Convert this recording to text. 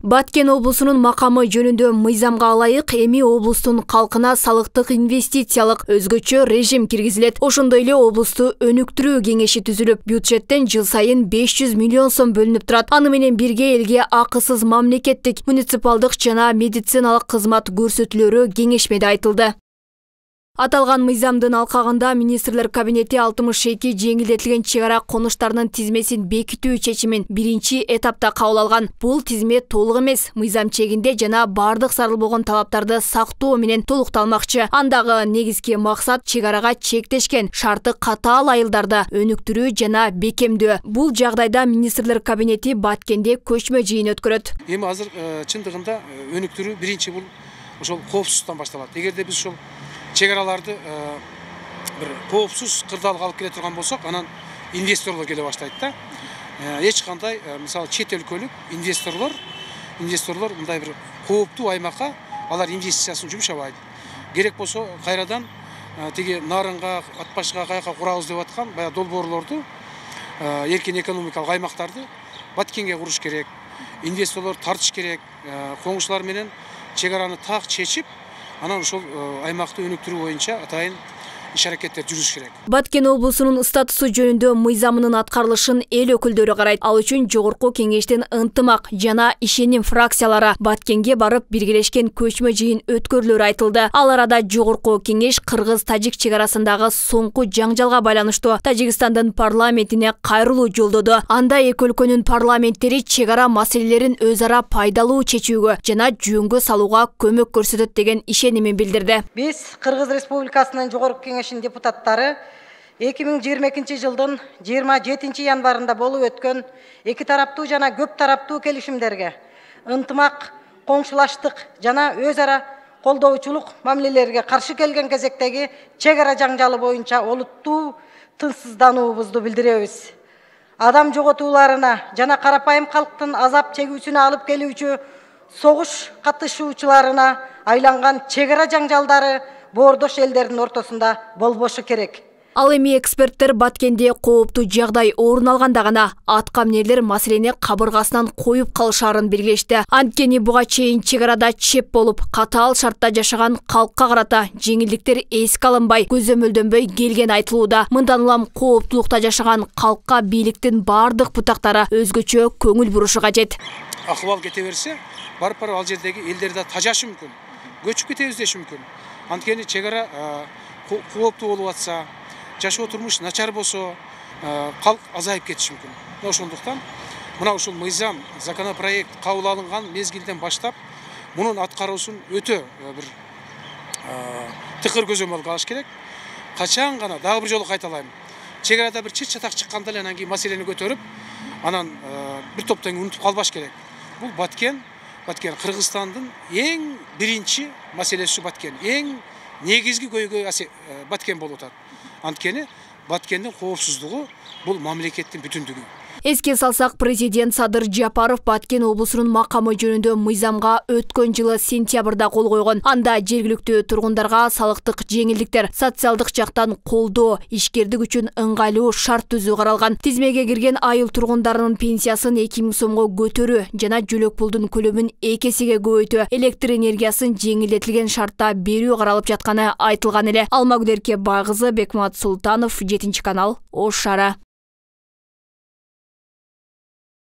Баткен облусунун макамы жөнүндө мыйзамга ылайык эми облустун калкына салыктык инвестициялык өзгөчө режим киргизилет. Ошондой эле облусту өнүктүрүү кеңеши түзүлүп, бюджеттен жыл сайын 500 миллион сом бөлүнүп турат. Аны менен бирге элге акысыз мамлекеттик, муниципалдык жана медициналык кызмат көрсөтүүлөрү кеңешмеде айтылды. Аталган мыйзамдын алкагында министрлер кабинети 62 жеңилдетилген чек ара конуштарынын тизмесин бекитүү чечимин биринчи этапта кабыл алган. Бул тизме толук эмес, мыйзам чегинде жана бардык сарылбогон талаптарды сактоо менен толукталмакчы. Андагы негизги максат чек арага чектешкен, шарты катаал айылдарды өнүктүрүү жана бекемдөө. Бул жагдайда министрлер кабинети Баткенде көчмө жыйын өткөрөт. Эми азыр чындыгында өнүктүрүү биринчи бул ошол коопсуздуктан башталат. Эгерде биз ошол чек араларды бир коопсуз кырдаалга алып келе турган болсок, анан инвесторлор келе баштайт да. Эч кандай, мисалы, чет өлкөлүк инвесторлор мындай бир кооптуу аймакка алар инвестициясын жумшабайт. Керек болсо кайрадан тиги Нарынга, Атбашка каяка курабыз деп аткан баягы долбоорлорду, эркин экономикалык аймактарды Баткенге куруш керек. Инвесторлор тартыш керек. Коңшулар менен чек араны так чечип, анан ошол аймакты өнүктүрүү боюнча атайын иш-аракеттер жүрүш керек. Баткен облусунун статусу жөнүндө мыйзамынын аткарылышын эл өкүлдөрү карайт. Ал үчүн жогорку кеңештин ынтымак жана ишеним фракциялары Баткенге барып биргелешкен көчмө жыйын өткөрүлөрү айтылды. Ал арада жогорку кеңеш кыргыз-тажик чек арасындагы соңку жаңжалга байланыштуу Тажикстандын парламентине кайрылуу жолдоду. Анда эки өлкөнүн парламенттери чек ара маселелерин өз ара пайдалуу чечүүгө жана жөнгө салууга көмөк көрсөтөт деген ишенимин билдирди. Биз Кыргыз Республикасынын жогорку депутаттары 2022 жылдын 27 январында болуп өткөн эки тараптуу жана көп тараптуу келишимдерге, ынтымак, коңшулаштык жана өз ара колдоочулук мамилелерге каршы келген кезектеги чек ара жаңжалы боюнча олуттуу тынчсыздануубузду билдиребиз. Адам жоготууларына жана карапайым калктын азап чегүүсүнө алып келүүчү согуш катышуучуларына айланган чек ара жаңжалдары боордош элдердин ортосунда болбошу керек. Ал эми эксперттер Баткенде кооптуу жагдай орун алганда гана аткаминерлер маселени кабыргасынан коюп калышаарын белгилешти. Анткени буга чейин чек арада чеп болуп, катаал шартта жашаган калкка карата жеңилдиктер эске алынбай, көзөмөлдөнбөй келген айтылууда. Мындан улам кооптулукта жашаган калкка бийликтин бардык бутактары өзгөчө көңүл бурушу кажет. Акыбал кете берсе, барып ал жердеги элдер да тажашы мүмкүн, көчүп кетебиз деши мүмкүн. Анткени чек ара кооптуу болуп атса, жашоо турмуш начар болсо, калк азайып кетиши мүмкүн. Ошондуктан мына ушул мыйзам, законопроект кабыл алынган мезгилден баштап, мунун аткаруусун өтө бир тыкыр көзөмөлгө алыш керек. Качан гана дагы бир жолу кайталайм. Чек арада бир чет чатак чыкканда эле анан кийин маселени көтөрүп, анан бир топтон унутуп калбаш керек. Бул Баткен Кыргызстандын эң биринчи маселеси Баткен. Эң негизги көйгөй Баткен болуп атат. Анткени Баткендин коопсуздугу бул мамлекеттин бүтүндүгү. Эске салсак, президент Садыр Жапаров Баткен облусунун макамы жөнүндө мыйзамга өткөн жылы сентябрда кол койгон. Анда жергиликтүү тургундарга салыктык жеңилдиктер, социалдык жактан колдоо, ишкердик үчүн ыңгайлуу шарт түзүү каралган. Тизмеге кирген айыл тургундарынын пенсиясын 2000 сомго көтөрүү жана жөлөк пулдун көлөмүн 2 эсеге көбөйтүү, электр энергиясын жеңилдетилген шартта берүү каралып жатканы айтылган эле. Алмагүл Эркебай кызы, Бекмат Султанов, 7 канал, Ош шаары.